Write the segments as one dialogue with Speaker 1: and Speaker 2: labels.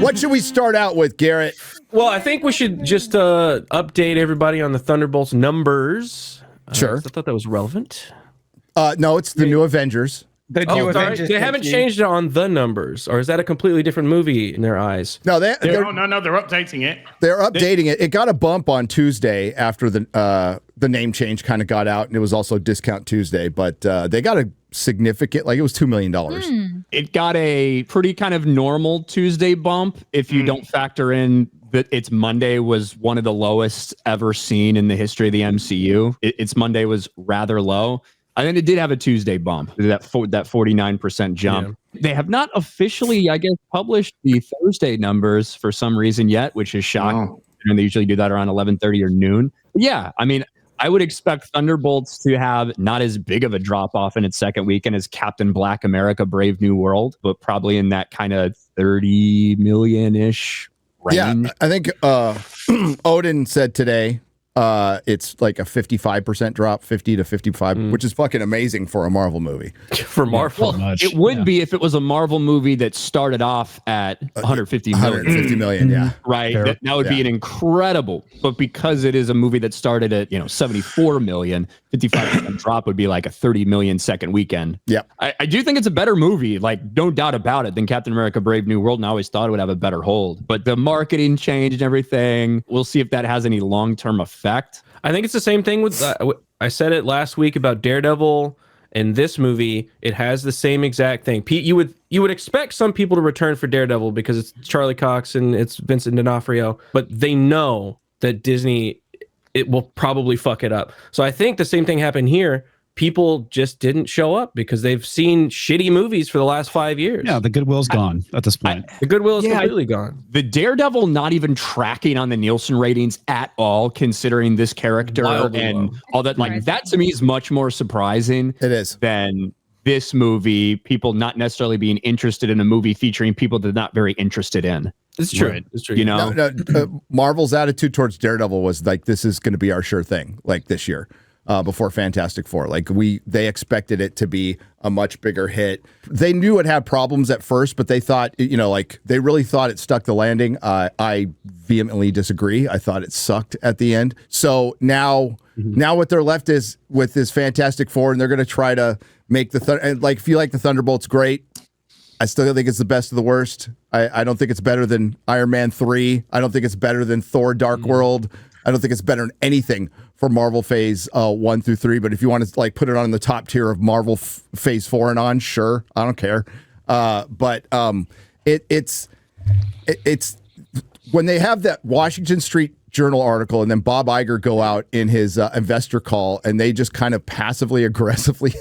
Speaker 1: What should we start out with, Garrett?
Speaker 2: Well, I think we should just update everybody on the Thunderbolts numbers.
Speaker 1: Sure.
Speaker 2: I thought that was relevant.
Speaker 1: No, it's the new Avengers.
Speaker 3: The new Avengers.
Speaker 2: They haven't changed it on the numbers, or is that a completely different movie in their eyes?
Speaker 1: No,
Speaker 4: they're updating it.
Speaker 1: They're updating it. It got a bump on Tuesday after the name change kind of got out, and it was also Discount Tuesday. But they got a significant, like it was $2 million.
Speaker 5: It got a pretty kind of normal Tuesday bump if you don't factor in that its Monday was one of the lowest ever seen in the history of the MCU. Its Monday was rather low. And then it did have a Tuesday bump, that 49% jump. Yeah. They have not officially, I guess, published the Thursday numbers for some reason yet, which is shocking. And they usually do that around 11:30 or noon. But yeah, I mean, I would expect Thunderbolts to have not as big of a drop off in its second weekend as Captain Black America Brave New World, but probably in that kind of 30 million-ish range.
Speaker 1: Yeah, I think Odin said today it's like a 55% drop, 50 to 55, which is fucking amazing for a Marvel movie.
Speaker 2: For Marvel,
Speaker 5: it would be if it was a Marvel movie that started off at 150 million.
Speaker 1: 150 million, yeah.
Speaker 5: Right. That would be an incredible, but because it is a movie that started at 74 million, 55% drop would be like a 30 million second weekend.
Speaker 1: Yeah.
Speaker 5: I do think it's a better movie, like no doubt about it, than Captain America Brave New World, and I always thought it would have a better hold. But the marketing changed and everything. We'll see if that has any long-term effect.
Speaker 2: I think it's the same thing with I said it last week about Daredevil and this movie. It has the same exact thing. Pete, you would expect some people to return for Daredevil because it's Charlie Cox and it's Vincent D'Onofrio, but they know that Disney, it will probably fuck it up. So I think the same thing happened here. People just didn't show up because they've seen shitty movies for the last 5 years.
Speaker 6: Yeah, the goodwill's gone at this point.
Speaker 2: The goodwill is completely gone.
Speaker 5: The Daredevil not even tracking on the Nielsen ratings at all, considering this character and all that. Like that to me is much more surprising.
Speaker 1: It is.
Speaker 5: Than this movie. People not necessarily being interested in a movie featuring people they're not very interested in.
Speaker 2: It's true.
Speaker 5: Right.
Speaker 2: It's true.
Speaker 5: You know,
Speaker 1: Marvel's attitude towards Daredevil was like, this is going to be our sure thing, like this year. Before Fantastic Four. Like they expected it to be a much bigger hit. They knew it had problems at first, but they thought, they really thought it stuck the landing. I vehemently disagree. I thought it sucked at the end. So now what they're left is with this Fantastic Four, and they're going to try to make if you like the Thunderbolts, great. I still don't think it's the best of the worst. I don't think it's better than Iron Man 3. I don't think it's better than Thor Dark World. I don't think it's better than anything for Marvel Phase 1 through 3. But if you want to put it on the top tier of Marvel Phase 4 and on, sure, I don't care. But it's when they have that Washington Street Journal article and then Bob Iger go out in his investor call and they just kind of passively aggressively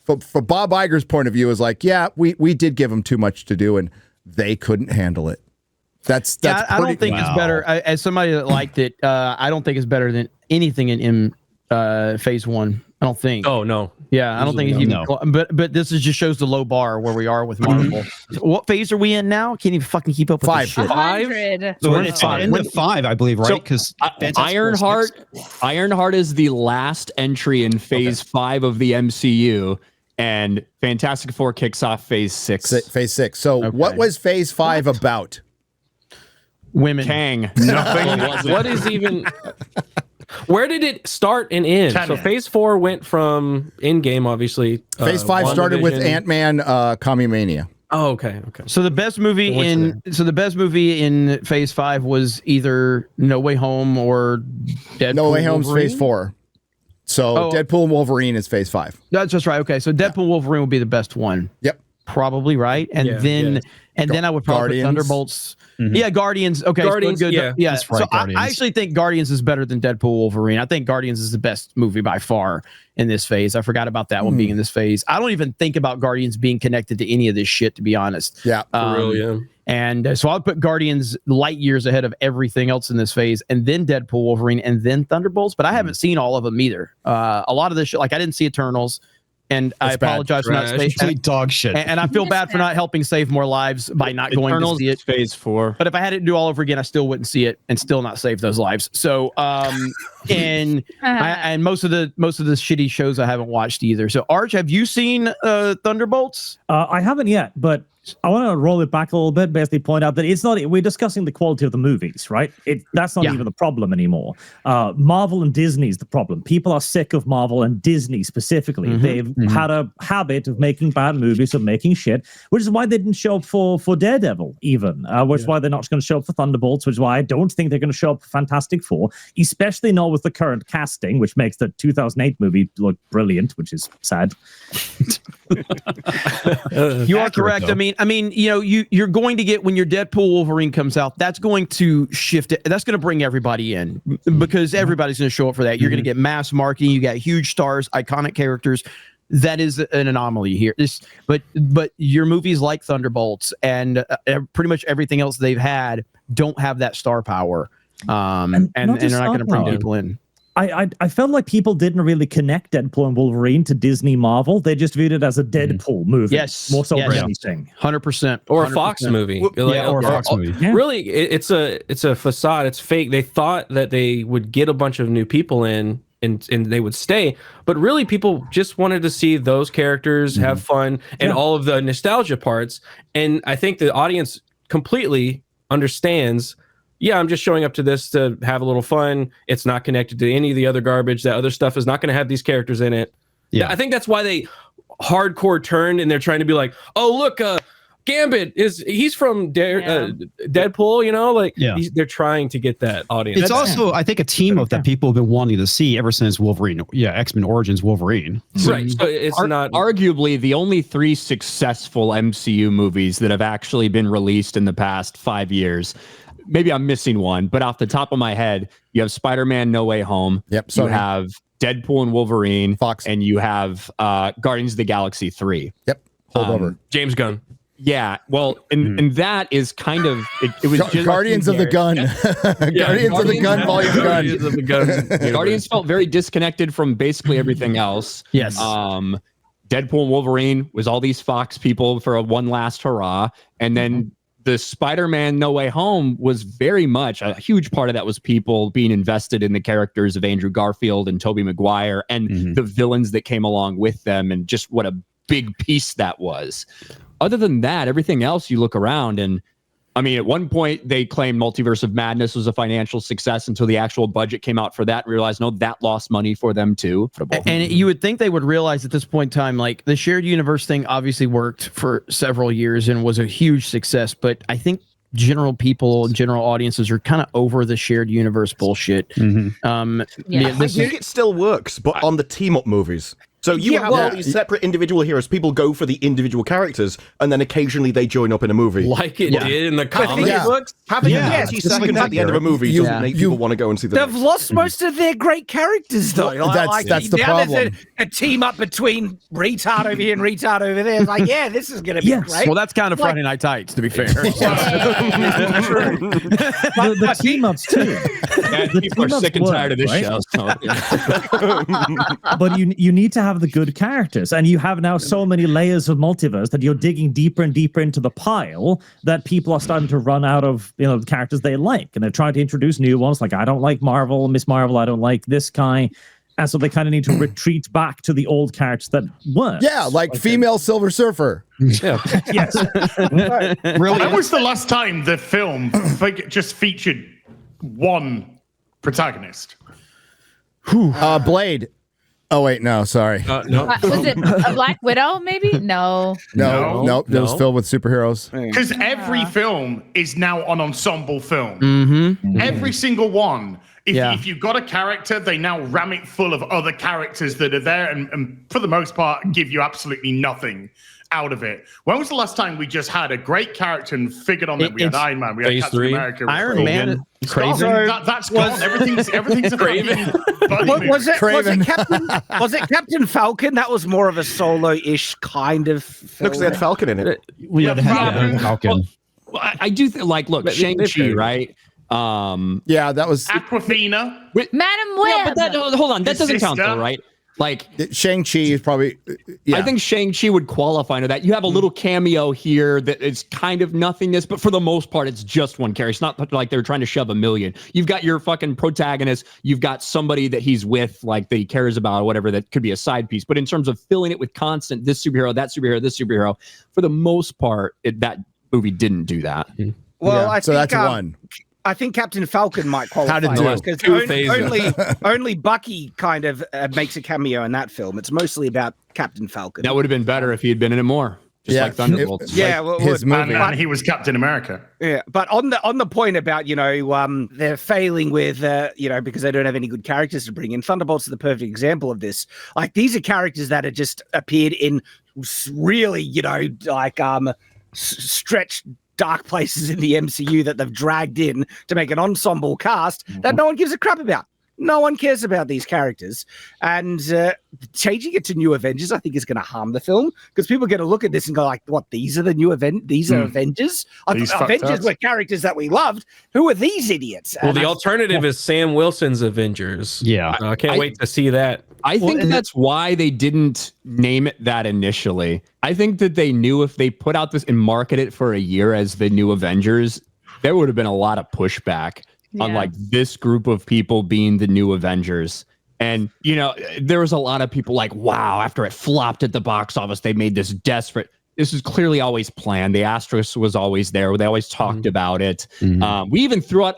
Speaker 1: for Bob Iger's point of view is like, yeah, we did give them too much to do and they couldn't handle it. That's
Speaker 3: I don't think it's better. As somebody that liked it, I don't think it's better than anything in Phase 1. I don't think.
Speaker 2: Oh no.
Speaker 3: Yeah, I don't think it's even. But this just shows the low bar where we are with Marvel. What phase are we in now? Can't even fucking keep up with
Speaker 1: 5.
Speaker 3: This shit.
Speaker 7: 100.
Speaker 6: So it's end of 5, I believe, right? Because
Speaker 5: Ironheart is the last entry in Phase 5 of the MCU. And Fantastic Four kicks off Phase 6.
Speaker 1: Phase 6. So what was Phase 5 about?
Speaker 3: Women.
Speaker 5: Kang. Nothing.
Speaker 2: What is even... Where did it start and end? So Phase 4 went from Endgame, obviously.
Speaker 1: Phase 5 started with Ant-Man, Commie-Mania.
Speaker 2: Oh, okay.
Speaker 3: So the best movie in Phase 5 was either No Way Home or Deadpool.
Speaker 1: No Way Home's Phase 4. So Deadpool and Wolverine is Phase 5.
Speaker 3: That's just right. Okay, so Deadpool and Wolverine would be the best one.
Speaker 1: Yep.
Speaker 3: Probably right. And then I would probably put Thunderbolts. Mm-hmm. Yeah, Guardians. Okay,
Speaker 2: Guardians.
Speaker 3: Good. Yeah.
Speaker 6: That's right,
Speaker 3: So
Speaker 6: Guardians.
Speaker 3: I actually think Guardians is better than Deadpool Wolverine. I think Guardians is the best movie by far in this phase. I forgot about that one being in this phase. I don't even think about Guardians being connected to any of this shit, to be honest.
Speaker 1: Yeah,
Speaker 2: for real, yeah.
Speaker 3: And so I'll put Guardians light years ahead of everything else in this phase, and then Deadpool, Wolverine, and then Thunderbolts. But I haven't seen all of them either. A lot of this shit, like I didn't see Eternals. and I
Speaker 1: That's bad.
Speaker 3: apologize for not
Speaker 6: Complete
Speaker 3: saying.
Speaker 6: dog shit.
Speaker 3: And I feel bad for not helping save more lives by not going to
Speaker 5: Eternals
Speaker 3: see it.
Speaker 5: Phase 4.
Speaker 3: But if I had it to do all over again, I still wouldn't see it and still not save those lives. So, and most of the shitty shows I haven't watched either. So, Arch, have you seen Thunderbolts?
Speaker 7: I haven't yet, but I want to roll it back a little bit, basically point out that it's not, we're discussing the quality of the movies, right? That's not even the problem anymore. Marvel and Disney is the problem. People are sick of Marvel and Disney specifically. They've had a habit of making bad movies, of making shit, which is why they didn't show up for Daredevil even, which is why they're not going to show up for Thunderbolts, which is why I don't think they're going to show up for Fantastic Four, especially not with the current casting, which makes the 2008 movie look brilliant, which is sad.
Speaker 3: You are correct.
Speaker 6: Though.
Speaker 3: I mean, you know, you're going to get, when your Deadpool Wolverine comes out, that's going to shift it. That's going to bring everybody in because everybody's going to show up for that. You're going to get mass marketing. You got huge stars, iconic characters. That is an anomaly here. But your movies like Thunderbolts and pretty much everything else they've had don't have that star power. And they're not going to bring people in.
Speaker 7: I felt like people didn't really connect Deadpool and Wolverine to Disney Marvel. They just viewed it as a Deadpool movie.
Speaker 3: Yes.
Speaker 7: More so
Speaker 3: Yes.
Speaker 7: than anything.
Speaker 3: 100%.
Speaker 2: Or a Fox movie.
Speaker 6: or a Fox movie.
Speaker 7: Yeah.
Speaker 2: Really, it's a facade. It's fake. They thought that they would get a bunch of new people in and they would stay. But really, people just wanted to see those characters have fun and all of the nostalgia parts. And I think the audience completely understands, yeah, I'm just showing up to this to have a little fun. It's not connected to any of the other garbage. That other stuff is not going to have these characters in it.
Speaker 6: Yeah.
Speaker 2: I think that's why they hardcore turned and they're trying to be like, oh, look, Gambit he's from Deadpool, you know, like they're trying to get that audience.
Speaker 6: It's also, I think, a team up that people have been wanting to see ever since Wolverine. Yeah, X-Men Origins Wolverine.
Speaker 2: Right. So it's not
Speaker 5: arguably the only 3 successful MCU movies that have actually been released in the past 5 years. Maybe I'm missing one, but off the top of my head, you have Spider-Man No Way Home.
Speaker 1: Yep.
Speaker 5: You have Deadpool and Wolverine.
Speaker 1: Fox.
Speaker 5: And you have Guardians of the Galaxy 3.
Speaker 1: Yep. Hold over.
Speaker 2: James Gunn.
Speaker 5: Yeah, well, and that is kind of it was just
Speaker 1: Guardians of the Gun. Guardians of the Gun, Volume Gun.
Speaker 2: Guardians of the Gun.
Speaker 5: Guardians felt very disconnected from basically everything else.
Speaker 3: Yes.
Speaker 5: Deadpool and Wolverine was all these Fox people for a one last hurrah, and then the Spider-Man No Way Home was very much a huge part of that was people being invested in the characters of Andrew Garfield and Tobey Maguire and the villains that came along with them, and just what a big piece that was. Other than that, everything else you look around and I mean, at one point they claimed Multiverse of Madness was a financial success until the actual budget came out for that and realized, no, that lost money for them too.
Speaker 3: And you would think they would realize at this point in time, like the shared universe thing obviously worked for several years and was a huge success. But I think general audiences are kind of over the shared universe bullshit.
Speaker 8: I think it still works, but on the team-up movies. So you have all these separate individual heroes. People go for the individual characters, and then occasionally they join up in a movie.
Speaker 2: Like it did in the comic books.
Speaker 8: Having 30 seconds at the end of a movie doesn't make people want to go and see the
Speaker 9: They've lost most of their great characters, though.
Speaker 1: That's the problem.
Speaker 9: There's a team up between retard over here and retard over there. It's like, yeah, this is going to be great.
Speaker 3: Well, that's kind of Friday Night Tights, to be fair.
Speaker 7: The team ups too.
Speaker 5: People are sick and tired of this show. So,
Speaker 7: But you need to have the good characters, and you have now so many layers of multiverse that you're digging deeper and deeper into the pile that people are starting to run out of the characters they like, and they're trying to introduce new ones. Like, I don't like Miss Marvel, I don't like this guy. And so they kind of need to retreat back to the old characters that work.
Speaker 1: Yeah, like female Silver Surfer.
Speaker 2: Yeah.
Speaker 7: Yes.
Speaker 4: Really? When was the last time the film just featured one protagonist?
Speaker 1: Blade. Oh wait, no, sorry.
Speaker 2: No.
Speaker 10: Was it a Black Widow? Maybe no.
Speaker 1: No. It was filled with superheroes.
Speaker 4: Because every film is now an ensemble film.
Speaker 3: Mm-hmm.
Speaker 4: Every single one. If you've got a character, they now ram it full of other characters that are there and for the most part give you absolutely nothing out of it. When was the last time we just had a great character and figured on that? We had Iron Man, we had Captain America,
Speaker 3: Iron Man,
Speaker 4: Craven. That's gone. Everything's Craven.
Speaker 9: Was it Captain Falcon? That was more of a solo-ish kind of film.
Speaker 8: Looks like they had Falcon in it.
Speaker 6: Falcon.
Speaker 5: Well, I do look, Shang-Chi, right?
Speaker 1: Yeah, that was
Speaker 4: Aquafina.
Speaker 10: Madam Web.
Speaker 5: Yeah, but hold on, that doesn't count though, right? Like
Speaker 1: Shang-Chi is probably. Yeah.
Speaker 5: I think Shang-Chi would qualify into that. You have a little cameo here that is kind of nothingness, but for the most part, it's just one character. It's not like they're trying to shove a million. You've got your fucking protagonist. You've got somebody that he's with, like that he cares about, or whatever. That could be a side piece. But in terms of filling it with constant, this superhero, that superhero, this superhero, for the most part, that movie didn't do that.
Speaker 9: Well, I
Speaker 1: so
Speaker 9: think,
Speaker 1: that's one.
Speaker 9: I think Captain Falcon might qualify.
Speaker 1: How did it do?
Speaker 9: Because only Bucky kind of makes a cameo in that film. It's mostly about Captain Falcon.
Speaker 5: That would have been better if he had been in it more. Just like Thunderbolts.
Speaker 1: His movie.
Speaker 4: And he was Captain America.
Speaker 9: Yeah, but on the point about they're failing with because they don't have any good characters to bring in. Thunderbolts are the perfect example of this. Like these are characters that have just appeared in really stretched dark places in the MCU that they've dragged in to make an ensemble cast that no one gives a crap about. No one cares about these characters. And changing it to New Avengers, I think, is going to harm the film because people are going to look at this and go like, what, these are the new These are Avengers? Avengers were characters that we loved. Who are these idiots?
Speaker 2: Well, the alternative is Sam Wilson's Avengers.
Speaker 6: Yeah.
Speaker 2: I can't wait to see that.
Speaker 5: I think that's why they didn't name it that initially. I think that they knew if they put out this and market it for a year as the New Avengers, there would have been a lot of pushback on like this group of people being the New Avengers. And, there was a lot of people like, wow, after it flopped at the box office, they made this desperate. This was clearly always planned. The asterisk was always there. They always talked about it. We even threw out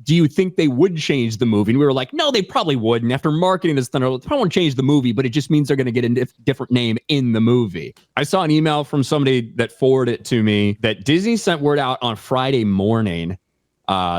Speaker 5: do you think they would change the movie? And we were like, no, they probably wouldn't. After marketing this Thunderbolts, they probably won't change the movie, but it just means they're going to get a different name in the movie. I saw an email from somebody that forwarded it to me that Disney sent word out on Friday morning.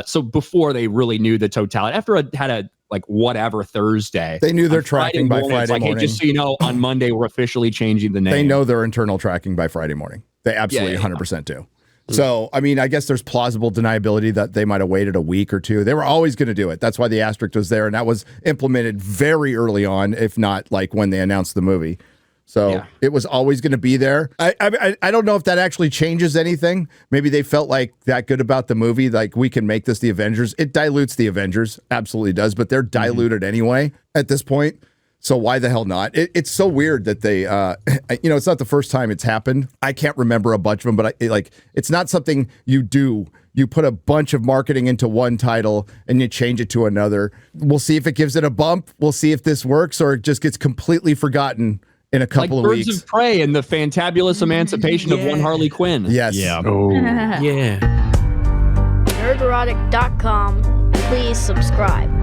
Speaker 5: So before they really knew the totality, after I had a whatever Thursday,
Speaker 1: they knew their tracking by Friday morning.
Speaker 5: Hey, just so you know, on Monday we're officially changing the name.
Speaker 1: They know their internal tracking by Friday morning. They absolutely 100% do. So, I mean, I guess there's plausible deniability that they might have waited a week or two. They were always going to do it. That's why the asterisk was there, and that was implemented very early on, if not like when they announced the movie. So it was always going to be there. I don't know if that actually changes anything. Maybe they felt like that good about the movie, like we can make this the Avengers. It dilutes the Avengers, absolutely does, but they're diluted anyway at this point. So why the hell not? It's so weird that they, it's not the first time it's happened. I can't remember a bunch of them, but it's not something you do. You put a bunch of marketing into one title and you change it to another. We'll see if it gives it a bump. We'll see if this works or it just gets completely forgotten in a couple of weeks.
Speaker 5: Birds of Prey and the fantabulous emancipation of one Harley Quinn.
Speaker 1: Yes.
Speaker 6: Yeah.
Speaker 2: Oh. Yeah.
Speaker 11: Nerdrotic.com. Please subscribe.